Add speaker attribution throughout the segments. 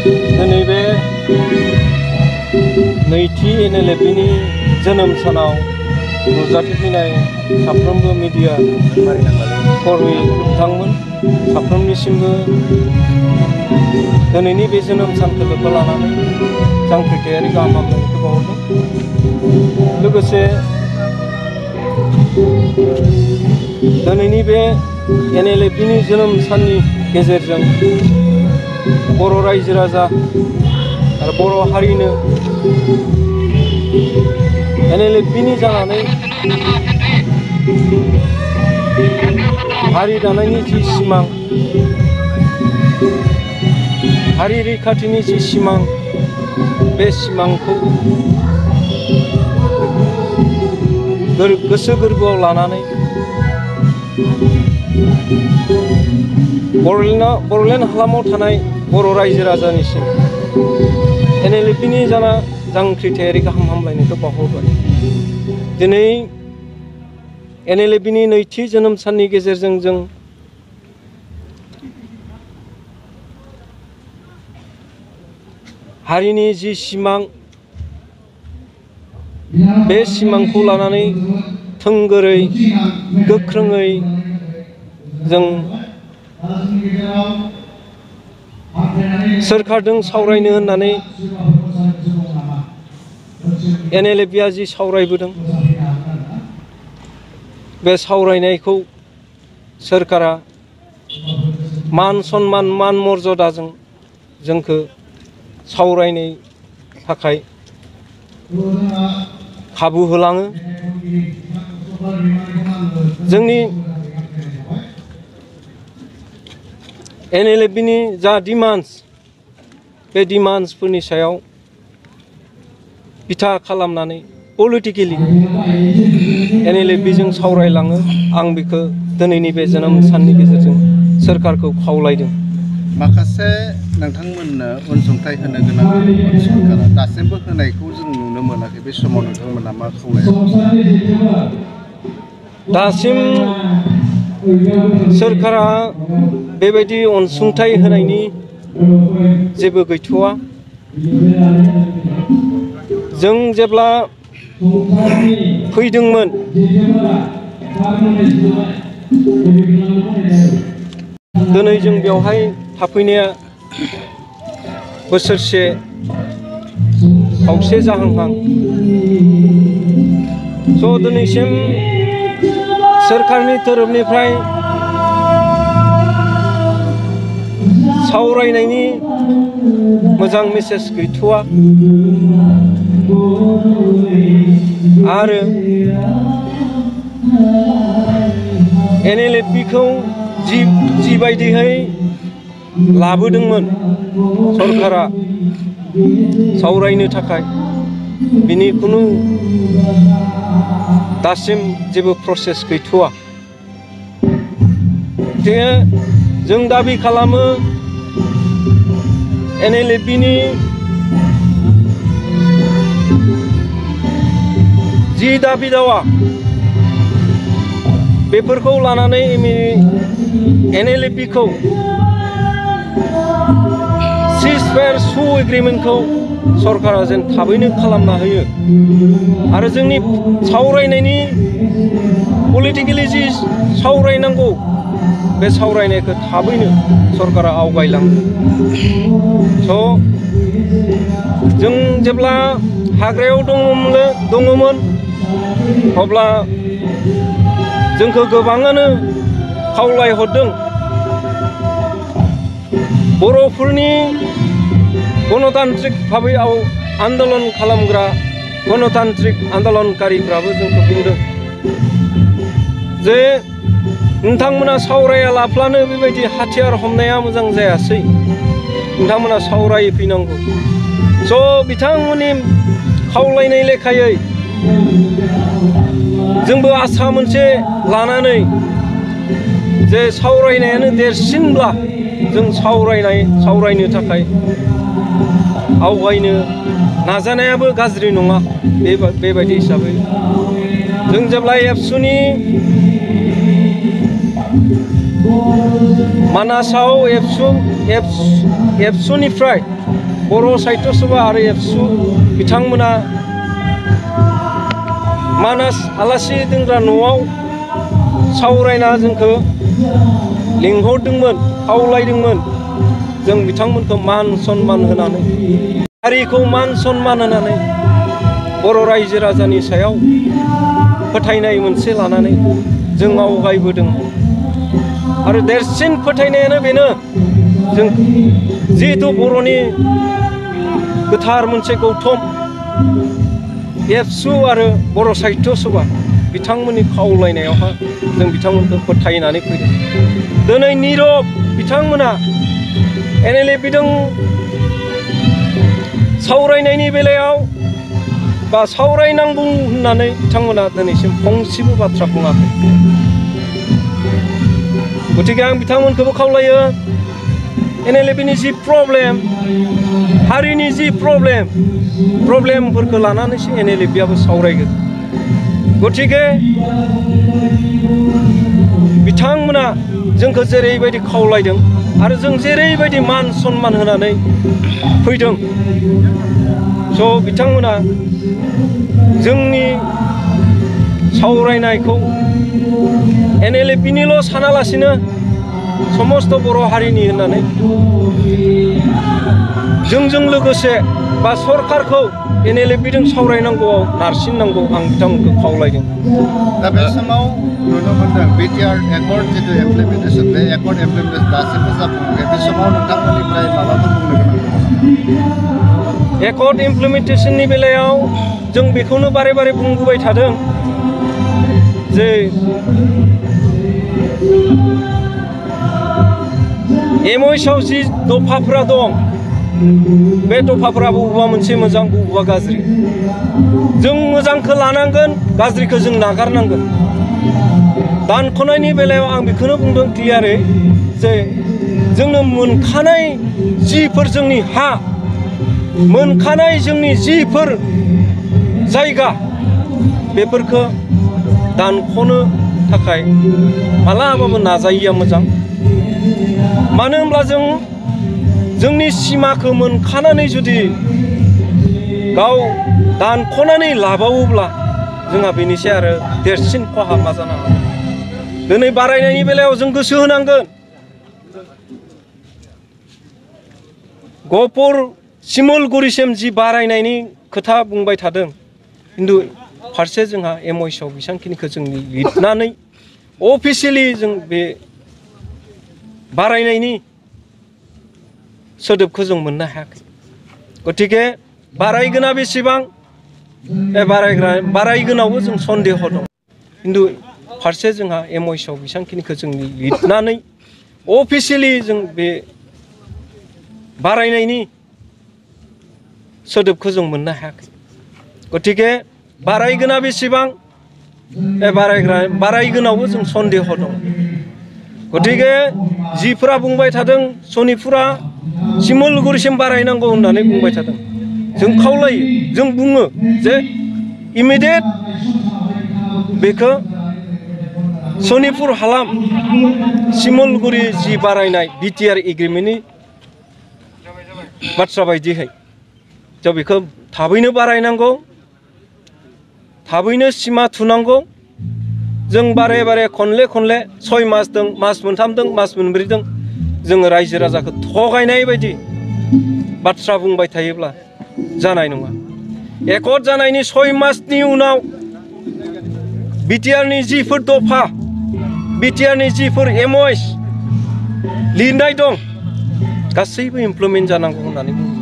Speaker 1: दिनै बे नैथि NLFनि जोनोम सानाव नुजाथिफैनाय साफ्रोमबो मिडिया कर्मी बिथांमोन साफ्रोमनिसिमबो दिनैनि बे जोनोम सानखौ लोब्बा लानानै जांख्रिथायारि गाहाम हामलायनायखौ बावहरदों। लोगोसे दिनैनि बे NLFनि जोनोम साननि गेजेरजों बर' रायजो राजा आरो बर' हारिनो NLFनि जानानै हारि दानायनि जि सिमां, हारि रैखाथिनि जि सिमां, बे सिमांखौ गोसो गोरबोआव लानानै बर'लेण्ड हालामाव थानाय बर' रायजो राजानिसिम NLFनि जांख्रिथायारि गाहाम हामलायनायखौ बावहरबाय। दिनै NLFनि नैथि जोनोम साननि गेजेरजों जों हारिनि जि सिमां, बे सिमांखौ लानानै थोंगोरै गोख्रोङै जों सोरखारजों सावरायनो होननानै NLFआ जि सावरायबोदों, बे सावरायनायखौ सोरखारा मान सन्मान मान मर्यादाजों जोंखौ सावरायनो थाखाय खाबु होलाङो। जोंनि NLFनि जा डिमान्ड्स, बे डिमान्ड्सफोरनि सायाव बिथा खालामनानै पलिटिकेलि NLFजों सावरायलाङो। आं बेखौ दिनैनि बे जोनोम साननि गेजेरजों सोरखारखौ खावलायदों।
Speaker 2: माखासे नोंथांमोननो अनसुंथाइ होनो गोनां सरकारा दासिमबो होनायखौ जों नुनो मोनाखै। बे समाव नोंथांमोना मा खावलायो?
Speaker 1: दासिम सोरखारा बेबायदि अनसुंथाइ होनायनि जेबो गैथ'वा। जों जेब्ला फैदोंमोन, दिनै जों बेवहाय थाफैनाया बोसोरसे खावसे जाहांहां। दिनैसिम सोरखारनि तरफनिफ्राय सावरायनायनि मोजां मेसेज गैथ'वा। आरो NLFखौ जिबायदिहै लाबोदोंमोन सरकारा सावरायनो थाखाय, बिनि खुनु दासिम जेबो प्रसेस गैथ'वा। जों दाबि खालामो NLFनि जि दाबि दावा, बेफोरखौ लानानै NLFखौ सिजफायार सु एग्रिमेन्टखौ सरकारा जेन थाबैनो खालामना होयो आरो जोंनि सावरायनायनि पलिटिकेलि जि सावरायनांगौ, बे सावरायनायखौ थाबैनो सरकारा आवगायलाङो। जों जेब्ला हाग्रायाव दङमोन अब्ला जोंखौ गोबाङानो खावलायहरदों बर'फोरनि गणतान्त्रिक भाबै आन्दलन खालामग्रा गणतान्त्रिक आन्दलनकारिफ्राबो जोंखौ बुंदों जे नोंथांमोना सावरायालाफानो बेबायदि हाथियार हमनाया मोजां जायासै, नोंथांमोना सावरायफैनांगौ। बिथांमोननि खावलायनाय लेखायै जोंबो आसा मोनसे लानानै जे सावरायनायानो देरसिनब्ला जों सावरायनो थाखाय आवगायनो नाजानायाबो गाज्रि नङा। बेबायदि हिसाबै जों जेब्ला एबसुनि मानासाव एबसुनिफ्राय बर' साहित्य सभा आरो एबसु बिथांमोना मानास आलासि दोनग्रा न'आव सावरायना जोंखौ लिंहरदोंमोन खावलायदोंमोन जों बिथांमोनखौ मान सन्मान होनानै हारिखौ मान सन्मान होनानै बर' रायजो राजानि सायाव फोथायनाय मोनसे लानानै जों आवगायबोदोंमोन आरो देरसिन फोथायनायानो बेनो जों जिहेतु बर'नि गोथार मोनसे गौथुम एबसु आरो बर' साहित्य सभा बिथांमोननि खावलायनायावहा जों बिथांमोनखौ फोथायनानै फैदों दिनै नीरब बिथांमोना NLFजों सावरायनायनि बेलायाव बा सावरायनांगौ होननानै बिथांमोना दिनैसिम फंसेबो बाथ्रा बुङाखै गतिके आं बिथांमोनखौबो खावलायो NLFनि जि प्रब्लेम हारिनि जि प्रब्लेमफोरखौ लानानैसो NLFआबो सावरायगोन गतिके बिथांमोना जोंखौ जेरैबायदि खावलायदों आरो जों जेरैबायदि मान सन्मान होनानै फैदों स' बिथांमोना जोंनि सावरायनायखौ NLFनिल' सानालासिनो समस्त बर' हारिनि होननानै जोंजों लोगोसे बा सरकारखौ NLFजों सावरायनांगौआव नारसिननांगौ आं बिथांमोनखौ खावलायदों
Speaker 2: दा बे समाव नुनो मोनदों BTR एकर्ड जितु इमप्लिमेन्टेसन बे एकर्ड इमप्लिमेन्टेसन दासिमबो जाफुङाखै बे समाव नोंथांमोननिफ्राय माबाफोर बुंनो गोनां दङ नामा
Speaker 1: एकर्ड इमप्लिमेन्टेसननि बेलायाव जों बेखौनो बारे बारे बुंबोबाय थादों जे MOHआव जि दफाफोरा दं बे दफाफोरा बबेबा मोनसे मोजां बबेबा गाज्रि जों मोजांखौ लानांगोन गाज्रिखौ जों नागारनांगोन दानख'नायनि बेलायाव आं बेखौनो बुंदों क्लियारै जे जोंनो मोनखानाय जिफोर जोंनि हा मोनखानाय जोंनि जिफोर जायगा बेफोरखौ दानख'नो थाखाय मालाबाबो नाजायिया मोजां मानो होनब्ला जोंनि सिमाखौ मोनखानानै जुदि गाव दानख'नानै लाबावोब्ला जोंहा बेनिसै आरो देरसिन खहा मा जानो हागौ दिनै बारायनायनि बेलायाव जों गोसो होनांगोन गहपुर सिमलगुरिसिम जि बारायनायनि खोथा बुंबाय थादों खिन्थु फारसे जोंहा MOHआव बेसांखिनिखौ जों लिरनानै अफिसियेलि जों बे बारायनायनि सोदोबखौ जों मोननो हायाखै गतिके बारायगोना बेसेबां बारायगोनावबो जों सन्देह दं खिन्थु फारसे जोंहा MOHआव बेसांखिनिखौ जों लिरनानै अफिसियेलि जों बे बारायनायनि सोदोबखौ जों मोननो हायाखै गतिके बारायगोना बेसेबां बारायगोनावबो जों सन्देह दं गतिके जिफोरा बुंबाय थादों सनितपुरा सिमलगुरिसिम बारायनांगौ होननानै बुंबाय थादों जों खावलायो जों बुङो जे इमिडियेट बेखौ सनितपुर हालाम सिमलगुरि जि बारायनाय BTR एग्रिमेन्टनि बाथ्रा बायदियै जों बेखौ थाबैनो बारायनांगौ थाबैनो सिमा थुनांगौ जों बारे बारे खनले 6 मास दं मास मोनथाम दं मास मोनब्रै दं जोङो रायजो राजाखौ थगायनाय बायदि बाथ्रा बुंबाय थायोब्ला जानाय नङा एकर्ड जानायनि 6 मासनि उनाव BTRनि जिफोर दफा BTRनि जिफोर MOH लिरनाय दं गासैबो इमप्लिमेन्ट जानांगौ होननानै बुङो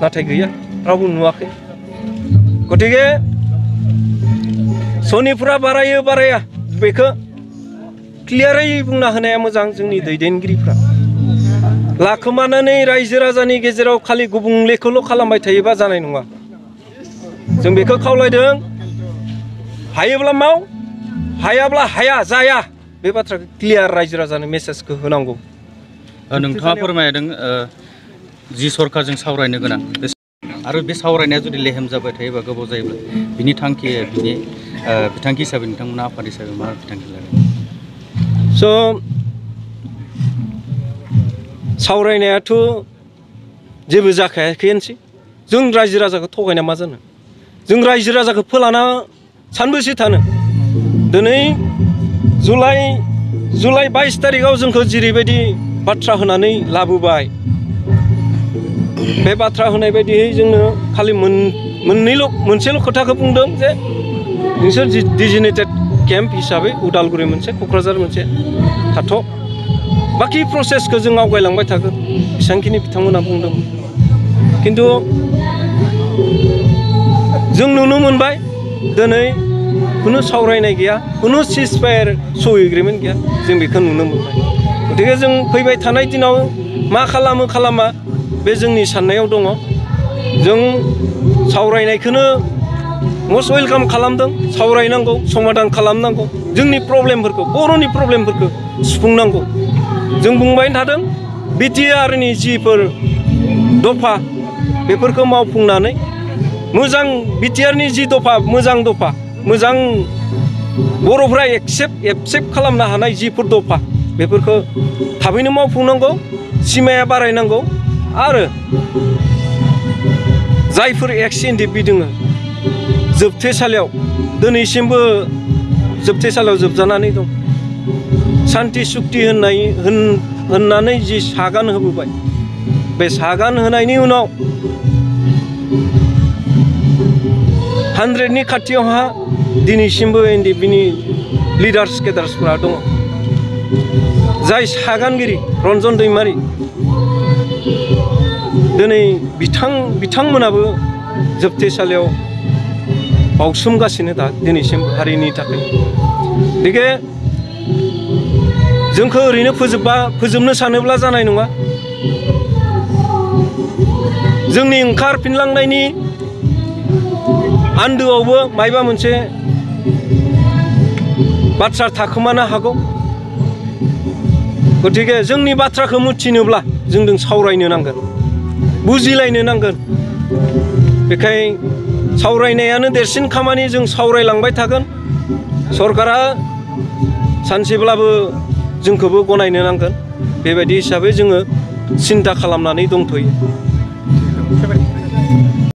Speaker 1: नाथाय गैया रावबो नुवाखै गतिके सनितपुरा बारायो बाराया बेखौ क्लियारै बुंना होनाया मोजां जोंनि दैदेनगिरिफ्रा लाखोमानानै रायजो राजानि गेजेराव खालि गुबुंलेखौल' खालामबाय थायोबा जानाय नङा जों बेखौ खावलायदों हायोब्ला माव हायाब्ला हाया जाया बे बाथ्राखौ क्लियार रायजो राजानो मेसेजखौ होनांगौ
Speaker 3: नोंथाङा फोरमायदों जि सरकारजों सावरायनो गोनां आरो बे सावरायनाया जुदि लेहेम जाबाय थायोबा गोबाव जायोब्ला बिनि थांखिया बिथांखि हिसाबै नोंथांमोना आफाद हिसाबै मा बिथांखि लागोन
Speaker 1: स' सावरायनायाथ' जेबो जाखायाखैनोसै जों रायजो राजाखौ थगायना मा जानो जों रायजो राजाखौ फोलाना सानबेसे थानो दिनै जुलाइ 22 तारिखआव जोंखौ जेरैबायदि बाथ्रा होनानै लाबोबाय बे बाथ्रा होनाय बायदियै जोंनो खालि मोनसेल' खोथाखौ बुंदों जे नोंसोर डिजिनेटेड केम्प हिसाबै उदालगुरि मोनसे क'क्राझार मोनसे थाथ' बाखि प्रसेसखौ जों आवगायलांबाय थागोन बेसेबांखिनि बिथांमोना बुंदों खिन्थु जों नुनो मोनबाय दिनै खुनु सावरायनाय गैया खुनु सिजफायार एग्रिमेन्ट गैया जों बेखौ नुनो मोनबाय गतिके जों फैबाय थानाय दिनाव मा खालामा बे जोंनि साननायाव दङ जों सावरायनायखौनो मस्ट वेलकाम खालामदों सावरायनांगौ समाधान खालामनांगौ जोंनि प्रब्लेमफोरखौ बर'नि प्रब्लेमफोरखौ सुफुंनांगौ जों बुंबाय थादों बिटिआरनि जिफोर दफा बेफोरखौ मावफुंनानै मोजां बिटिआरनि जि दफा मोजां बर'फ्रा एक्सेप्ट खालामनो हानाय जिफोर दफा बेफोरखौ थाबैनो मावफुंनांगौ सिमाया बारायनांगौ आरो जायफोर एक्स एनडिपि दङ जोबथेसालियाव दिनैसिमबो जोबथेसालियाव जोबजानानै दं सान्ति सुक्ति होननानै जि सागान होबोबाय बे सागान होनायनि उनाव 100नि खाथियावहा दिनैसिमबो एनडिपिनि लिडार्स केडार्सफोरा दङ जाय सागानगिरि रन्जन दैमारि दिनै बिथांमोनाबो जोबथेसालियाव बावसोमगासिनो दा दिनैसिम हारिनि थाखाय गतिके जोंखौ ओरैनो फोजोबनो सानोब्ला जानाय नङा जोंनि ओंखारफिनलांनायनि आन्दोआवबो मायबा मोनसे बाथ्रा थाखोमानो हागौ गतिके जोंनि बाथ्राखौ मिथिनोब्ला जोंजों सावरायनो नांगोन बुजिलायनो नांगोन बेखाय सावरायनायानो देरसिन खामानि जों सावरायलांबाय थागोन सरकारा सानसेब्लाबो जोंखौबो गनायनो नांगोन बेबायदि हिसाबै जोङो सिन्था खालामनानै दंथ'यो